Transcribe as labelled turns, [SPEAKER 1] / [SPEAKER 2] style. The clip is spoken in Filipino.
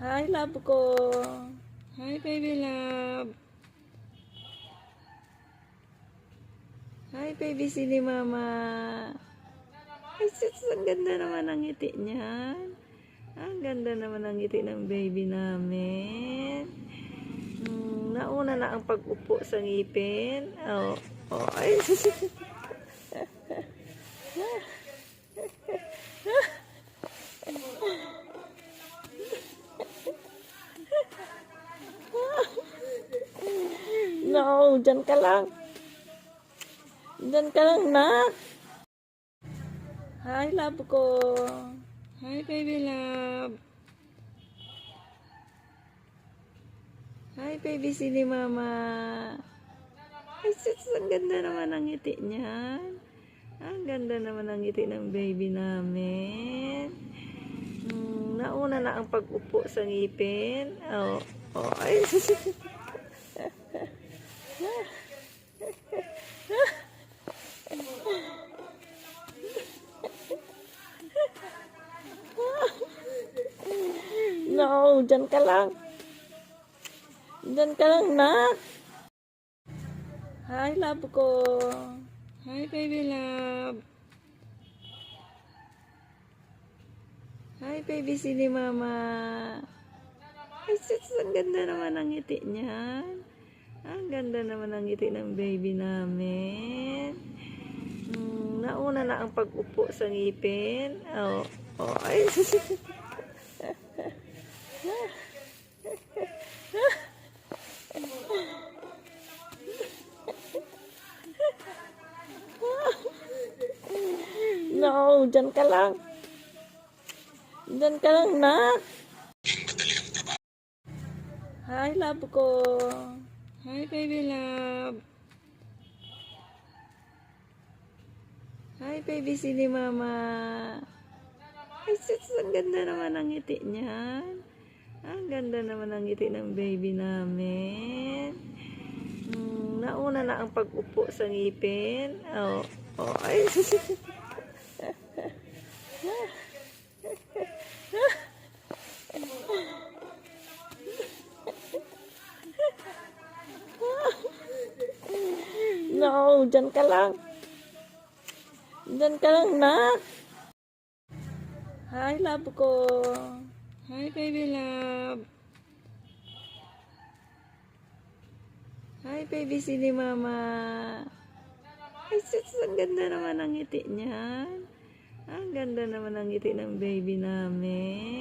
[SPEAKER 1] Hi, love ko. Hi, baby love. Hi, baby sini mama. Ay, sus, ang ganda naman ang ngiti niyan. Ang ganda naman ang ngiti ng baby namin. Nauna na ang pag-upo sa ngipin. Oh, oh, ay, no, dyan ka lang. Dyan ka lang, nak. Hi, love ko. Hi, baby love. Hi, baby sini mama. Ay, sus, ang ganda naman ang ngiti niyan. Ang ganda naman ang ngiti ng baby namin. Nauna na ang pag-upo sa ngipin. Oh, oh, ay, no, dyan ka lang. Dyan ka lang, nak. Hi, love ko. Hi, baby love. Hi, baby sini mama. Ay, sus, ang ganda naman ang ngiti niyan. Ang ganda naman ang ngiti ng baby namin. Nauna na ang pag-upo sa ngipin. Oh, oh, ay, no, dyan ka lang. Dyan ka lang, nak. Hi, love ko. Hi, baby love. Hi, baby sini mama. Ay, sus, ang ganda naman ang ngiti niyan. Ang ganda naman ang ngiti ng baby namin. Nauna na ang pag-upo sa ngipin. Oh, oh, ay, no, dyan ka lang. Dyan ka lang, nak. Hi, love ko. Hi, baby love. Hi, baby sini mama. Ay, sus, ang ganda naman ang ngiti niyan. Ang ganda naman ang ngiti ng baby namin.